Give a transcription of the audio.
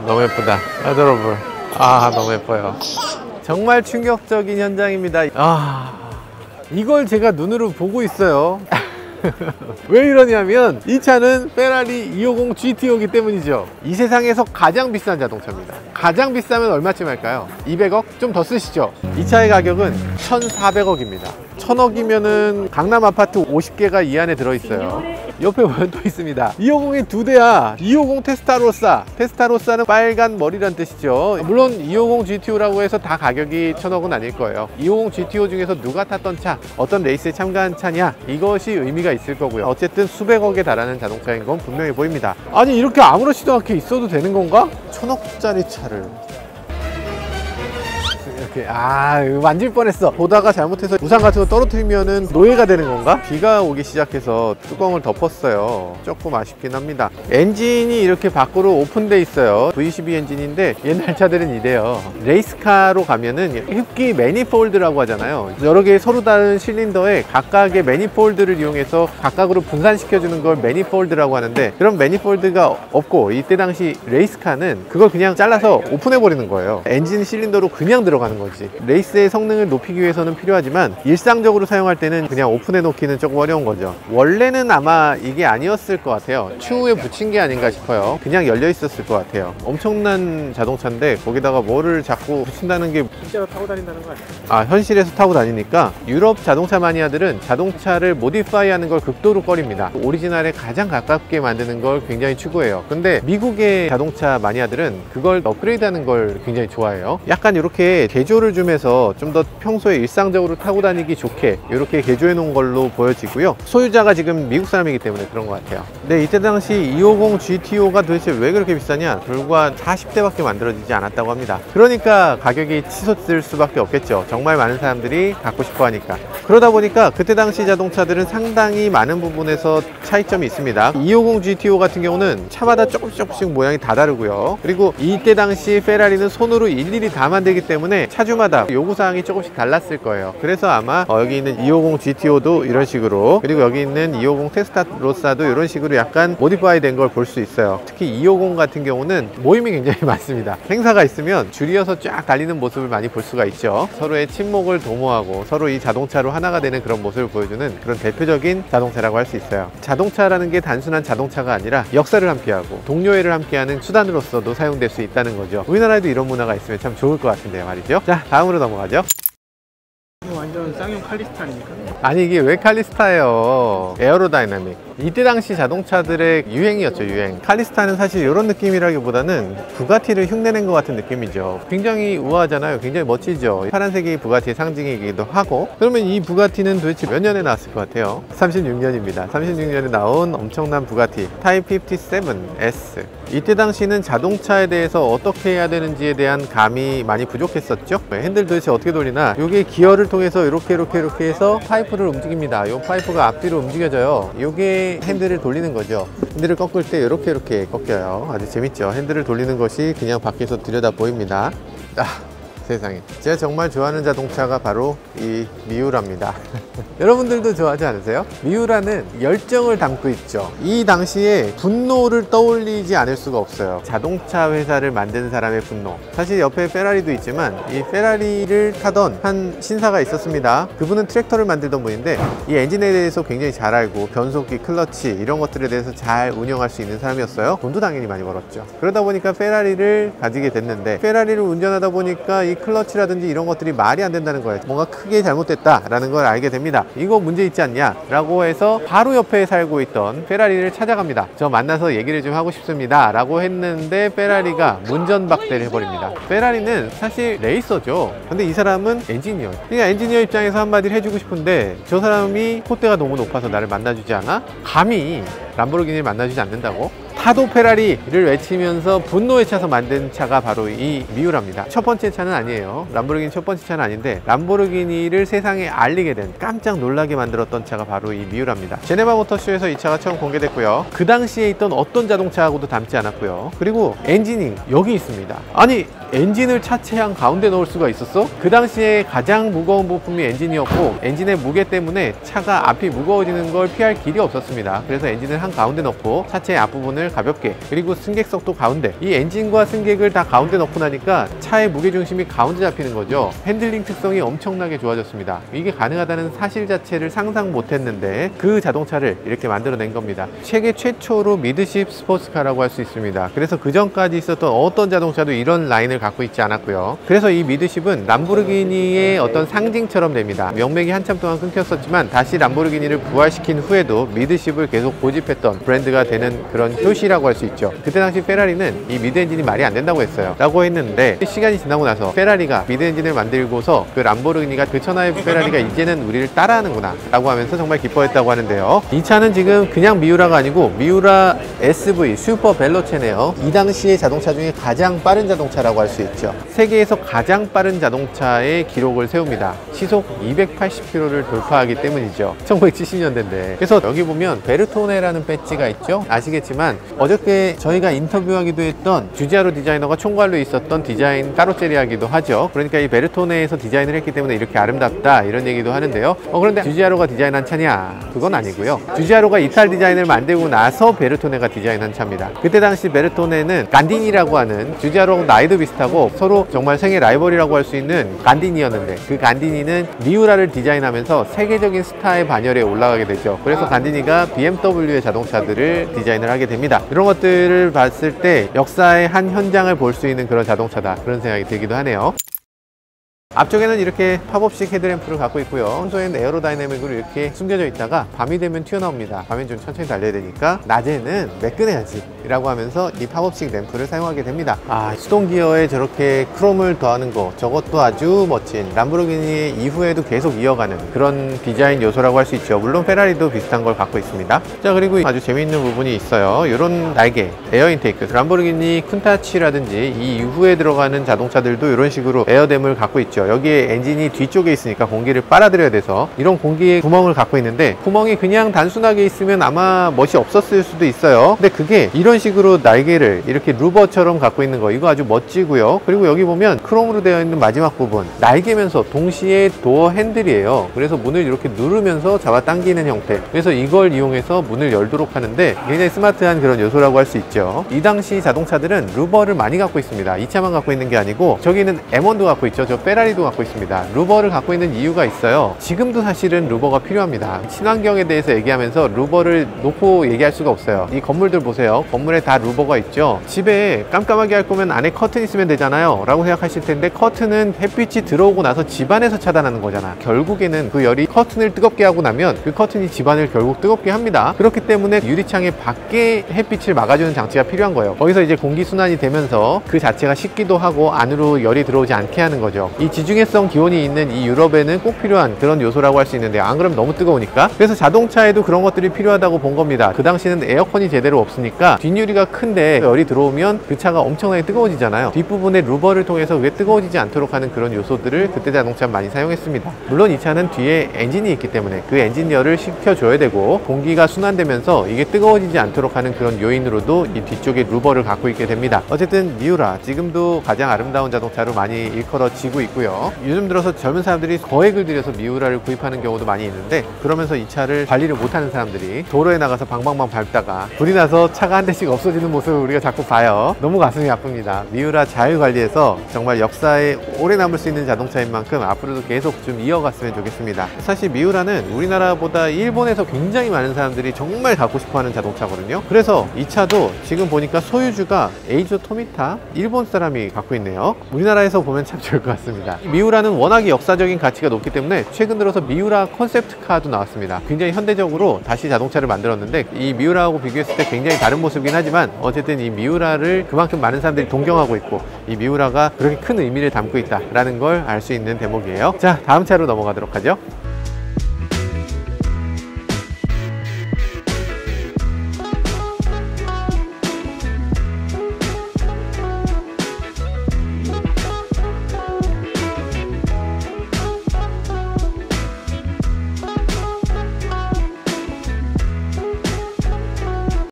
너무 예쁘다. 아도러블. 아, 너무 예뻐요. 정말 충격적인 현장입니다. 이걸 제가 눈으로 보고 있어요. 왜 이러냐면 이 차는 페라리 250 GTO이기 때문이죠. 이 세상에서 가장 비싼 자동차입니다. 가장 비싸면 얼마쯤 할까요? 200억? 좀 더 쓰시죠. 이 차의 가격은 1,400억입니다 1,000억이면은 강남 아파트 50개가 이 안에 들어있어요. 옆에 보면 또 있습니다. 250이 두 대야. 250 테스타로사. 테스타로사는 빨간 머리란 뜻이죠. 물론 250 GTO라고 해서 다 가격이 1,000억은 아닐 거예요. 250 GTO 중에서 누가 탔던 차, 어떤 레이스에 참가한 차냐, 이것이 의미가 있을 거고요. 어쨌든 수백억에 달하는 자동차인 건 분명히 보입니다. 아니, 이렇게 아무렇지도 않게 있어도 되는 건가? 1,000억짜리 차를 이렇게, 만질 뻔했어. 보다가 잘못해서 우산 같은 거 떨어뜨리면은 노예가 되는 건가? 비가 오기 시작해서 뚜껑을 덮었어요. 조금 아쉽긴 합니다. 엔진이 이렇게 밖으로 오픈돼 있어요. V12 엔진인데 옛날 차들은 이래요. 레이스카로 가면은 흡기 매니폴드라고 하잖아요. 여러 개의 서로 다른 실린더에 각각의 매니폴드를 이용해서 각각으로 분산시켜주는 걸 매니폴드라고 하는데, 그런 매니폴드가 없고 이때 당시 레이스카는 그걸 그냥 잘라서 오픈해 버리는 거예요. 엔진 실린더로 그냥 들어가는 거지. 레이스의 성능을 높이기 위해서는 필요하지만 일상적으로 사용할 때는 그냥 오픈해 놓기는 조금 어려운 거죠. 원래는 아마 이게 아니었을 것 같아요. 추후에 붙인 게 아닌가 싶어요. 그냥 열려 있었을 것 같아요. 엄청난 자동차인데 거기다가 뭐를 자꾸 붙인다는 게 실제로 타고 다닌다는 거 아니에요? 현실에서 타고 다니니까 유럽 자동차 마니아들은 자동차를 모디파이 하는 걸 극도로 꺼립니다. 오리지널에 가장 가깝게 만드는 걸 굉장히 추구해요. 근데 미국의 자동차 마니아들은 그걸 업그레이드 하는 걸 굉장히 좋아해요. 약간 이렇게 개조를 좀 해서 좀 더 평소에 일상적으로 타고 다니기 좋게 이렇게 개조해 놓은 걸로 보여지고요. 소유자가 지금 미국 사람이기 때문에 그런 것 같아요. 근데 이때 당시 250 GTO가 도대체 왜 그렇게 비싸냐? 불과 40대밖에 만들어지지 않았다고 합니다. 그러니까 가격이 치솟을 수밖에 없겠죠. 정말 많은 사람들이 갖고 싶어 하니까. 그러다 보니까 그때 당시 자동차들은 상당히 많은 부분에서 차이점이 있습니다. 250 GTO 같은 경우는 차마다 조금씩 모양이 다 다르고요. 그리고 이때 당시 페라리는 손으로 일일이 다 만들기 때문에 차주마다 요구사항이 조금씩 달랐을 거예요. 그래서 아마 여기 있는 250 GTO도 이런 식으로, 그리고 여기 있는 250 테스타로사도 이런 식으로 약간 모디파이 된 걸 볼 수 있어요. 특히 250 같은 경우는 모임이 굉장히 많습니다. 행사가 있으면 줄이어서 쫙 달리는 모습을 많이 볼 수가 있죠. 서로의 친목을 도모하고 서로 이 자동차로 하나가 되는 그런 모습을 보여주는 그런 대표적인 자동차라고 할 수 있어요. 자동차라는 게 단순한 자동차가 아니라 역사를 함께하고 동료애를 함께하는 수단으로서도 사용될 수 있다는 거죠. 우리나라에도 이런 문화가 있으면 참 좋을 것 같은데요, 말이죠. 자, 다음으로 넘어가죠. 완전 쌍용 칼리스타 아닙니까? 아니, 이게 왜 칼리스타예요? 에어로다이나믹. 이때 당시 자동차들의 유행이었죠, 유행. 칼리스타는 사실 이런 느낌이라기보다는 부가티를 흉내낸 것 같은 느낌이죠. 굉장히 우아하잖아요. 굉장히 멋지죠. 파란색이 부가티의 상징이기도 하고. 그러면 이 부가티는 도대체 몇 년에 나왔을 것 같아요? 36년입니다 36년에 나온 엄청난 부가티 타입 57S. 이때 당시는 자동차에 대해서 어떻게 해야 되는지에 대한 감이 많이 부족했었죠. 핸들 도대체 어떻게 돌리나? 이게 기어를 통해서 이렇게 해서 파이프를 움직입니다. 이 파이프가 앞뒤로 움직여져요. 이게 핸들을 돌리는 거죠. 핸들을 꺾을 때 이렇게 꺾여요. 아주 재밌죠. 핸들을 돌리는 것이 그냥 밖에서 들여다 보입니다. 세상에. 제가 정말 좋아하는 자동차가 바로 이 미우라입니다. 여러분들도 좋아하지 않으세요? 미우라는 열정을 담고 있죠. 이 당시에 분노를 떠올리지 않을 수가 없어요. 자동차 회사를 만든 사람의 분노. 사실 옆에 페라리도 있지만 이 페라리를 타던 한 신사가 있었습니다. 그분은 트랙터를 만들던 분인데 이 엔진에 대해서 굉장히 잘 알고 변속기, 클러치 이런 것들에 대해서 잘 운영할 수 있는 사람이었어요. 돈도 당연히 많이 벌었죠. 그러다 보니까 페라리를 가지게 됐는데, 페라리를 운전하다 보니까 이 클러치라든지 이런 것들이 말이 안 된다는 거예요. 뭔가 크게 잘못됐다라는 걸 알게 됩니다. 이거 문제 있지 않냐? 라고 해서 바로 옆에 살고 있던 페라리를 찾아갑니다. 저 만나서 얘기를 좀 하고 싶습니다. 라고 했는데 페라리가 문전박대를 해버립니다. 페라리는 사실 레이서죠. 근데 이 사람은 엔지니어. 그러니까 엔지니어 입장에서 한마디를 해주고 싶은데 저 사람이 콧대가 너무 높아서 나를 만나주지 않아? 감히 람보르기니를 만나주지 않는다고? 타도 페라리를 외치면서 분노에 차서 만든 차가 바로 이 미우라입니다. 첫 번째 차는 아니에요. 람보르기니 첫 번째 차는 아닌데 람보르기니를 세상에 알리게 된, 깜짝 놀라게 만들었던 차가 바로 이 미우라입니다. 제네바 모터쇼에서 이 차가 처음 공개됐고요. 그 당시에 있던 어떤 자동차하고도 닮지 않았고요. 그리고 엔진이 여기 있습니다. 아니, 엔진을 차체 한 가운데 넣을 수가 있었어? 그 당시에 가장 무거운 부품이 엔진이었고 엔진의 무게 때문에 차가 앞이 무거워지는 걸 피할 길이 없었습니다. 그래서 엔진을 한 가운데 넣고 차체의 앞부분을 가볍게, 그리고 승객석도 가운데, 이 엔진과 승객을 다 가운데 넣고 나니까 차의 무게중심이 가운데 잡히는 거죠. 핸들링 특성이 엄청나게 좋아졌습니다. 이게 가능하다는 사실 자체를 상상 못했는데 그 자동차를 이렇게 만들어낸 겁니다. 세계 최초로 미드십 스포츠카라고 할 수 있습니다. 그래서 그 전까지 있었던 어떤 자동차도 이런 라인을 갖고 있지 않았고요. 그래서 이 미드십은 람보르기니의 어떤 상징처럼 됩니다. 명맥이 한참 동안 끊겼었지만 다시 람보르기니를 부활시킨 후에도 미드십을 계속 고집했던 브랜드가 되는 그런 표시라고 할 수 있죠. 그때 당시 페라리는 이 미드 엔진이 말이 안 된다고 했어요. 라고 했는데 시간이 지나고 나서 페라리가 미드 엔진을 만들고서 그 람보르기니가 그 천하의 페라리가 이제는 우리를 따라하는구나 라고 하면서 정말 기뻐했다고 하는데요. 이 차는 지금 그냥 미우라가 아니고 미우라 SV 슈퍼 벨로체네요. 이 당시의 자동차 중에 가장 빠른 자동차라고 할 수 있죠. 세계에서 가장 빠른 자동차의 기록을 세웁니다. 시속 280km를 돌파하기 때문이죠. 1970년대인데. 그래서 여기 보면 베르토네라는 배지가 있죠. 아시겠지만 어저께 저희가 인터뷰하기도 했던 주지아로 디자이너가 총괄로 있었던 디자인 까로체리하기도 하죠. 그러니까 이 베르토네에서 디자인을 했기 때문에 이렇게 아름답다 이런 얘기도 하는데요. 그런데 주지아로가 디자인한 차냐? 그건 아니고요. 주지아로가 이탈 디자인을 만들고 나서 베르토네가 디자인한 차입니다. 그때 당시 베르토네는 간디니라고 하는, 주지아로하고 나이도 비슷하고 서로 정말 생애 라이벌이라고 할 수 있는 간디니였는데, 그 간디니는 미우라를 디자인하면서 세계적인 스타의 반열에 올라가게 되죠. 그래서 간디니가 BMW의 자동차들을 디자인을 하게 됩니다. 이런 것들을 봤을 때 역사의 한 현장을 볼 수 있는 그런 자동차다, 그런 생각이 들기도 하네요. 앞쪽에는 이렇게 팝업식 헤드램프를 갖고 있고요. 혼소에는 에어로다이내믹으로 이렇게 숨겨져 있다가 밤이 되면 튀어나옵니다. 밤엔 좀 천천히 달려야 되니까 낮에는 매끈해야지 라고 하면서 이 팝업식 램프를 사용하게 됩니다. 수동 기어에 저렇게 크롬을 더하는 거, 저것도 아주 멋진, 람보르기니 이후에도 계속 이어가는 그런 디자인 요소라고 할 수 있죠. 물론 페라리도 비슷한 걸 갖고 있습니다. 자, 그리고 아주 재미있는 부분이 있어요. 이런 날개, 에어 인테이크, 람보르기니 쿤타치라든지 이 이후에 들어가는 자동차들도 이런 식으로 에어댐을 갖고 있죠. 여기에 엔진이 뒤쪽에 있으니까 공기를 빨아들여야 돼서 이런 공기의 구멍을 갖고 있는데, 구멍이 그냥 단순하게 있으면 아마 멋이 없었을 수도 있어요. 근데 그게 이런 식으로 날개를 이렇게 루버처럼 갖고 있는 거, 이거 아주 멋지고요. 그리고 여기 보면 크롬으로 되어 있는 마지막 부분, 날개면서 동시에 도어 핸들이에요. 그래서 문을 이렇게 누르면서 잡아당기는 형태, 그래서 이걸 이용해서 문을 열도록 하는데 굉장히 스마트한 그런 요소라고 할 수 있죠. 이 당시 자동차들은 루버를 많이 갖고 있습니다. 이 차만 갖고 있는 게 아니고 저기는 M1도 갖고 있죠. 저 페라리도 갖고 있습니다. 루버를 갖고 있는 이유가 있어요. 지금도 사실은 루버가 필요합니다. 친환경에 대해서 얘기하면서 루버를 놓고 얘기할 수가 없어요. 이 건물들 보세요. 건물에 다 루버가 있죠. 집에 깜깜하게 할 거면 안에 커튼 있으면 되잖아요 라고 생각하실 텐데, 커튼은 햇빛이 들어오고 나서 집안에서 차단하는 거잖아. 결국에는 그 열이 커튼을 뜨겁게 하고 나면 그 커튼이 집안을 결국 뜨겁게 합니다. 그렇기 때문에 유리창의 밖에 햇빛을 막아주는 장치가 필요한 거예요. 거기서 이제 공기순환이 되면서 그 자체가 식기도 하고 안으로 열이 들어오지 않게 하는 거죠. 이 지중해성 기온이 있는 이 유럽에는 꼭 필요한 그런 요소라고 할 수 있는데, 안 그러면 너무 뜨거우니까. 그래서 자동차에도 그런 것들이 필요하다고 본 겁니다. 그 당시는 에어컨이 제대로 없으니까 뒷유리가 큰데 열이 들어오면 그 차가 엄청나게 뜨거워지잖아요. 뒷부분에 루버를 통해서 왜 뜨거워지지 않도록 하는 그런 요소들을 그때 자동차 많이 사용했습니다. 물론 이 차는 뒤에 엔진이 있기 때문에 그 엔진열을 식혀줘야 되고 공기가 순환되면서 이게 뜨거워지지 않도록 하는 그런 요인으로도 이 뒤쪽에 루버를 갖고 있게 됩니다. 어쨌든 미우라 지금도 가장 아름다운 자동차로 많이 일컬어지고 있고요. 요즘 들어서 젊은 사람들이 거액을 들여서 미우라를 구입하는 경우도 많이 있는데, 그러면서 이 차를 관리를 못하는 사람들이 도로에 나가서 방방방 밟다가 불이 나서 차가 한 대씩 없어지는 모습을 우리가 자꾸 봐요. 너무 가슴이 아픕니다. 미우라 잘 관리해서 정말 역사에 오래 남을 수 있는 자동차인 만큼 앞으로도 계속 좀 이어갔으면 좋겠습니다. 사실 미우라는 우리나라보다 일본에서 굉장히 많은 사람들이 정말 갖고 싶어하는 자동차거든요. 그래서 이 차도 지금 보니까 소유주가 에이조 토미타, 일본 사람이 갖고 있네요. 우리나라에서 보면 참 좋을 것 같습니다. 미우라는 워낙에 역사적인 가치가 높기 때문에 최근 들어서 미우라 컨셉트카도 나왔습니다. 굉장히 현대적으로 다시 자동차를 만들었는데, 이 미우라하고 비교했을 때 굉장히 다른 모습이긴 하지만 어쨌든 이 미우라를 그만큼 많은 사람들이 동경하고 있고 이 미우라가 그렇게 큰 의미를 담고 있다라는 걸 알 수 있는 대목이에요. 자, 다음 차로 넘어가도록 하죠.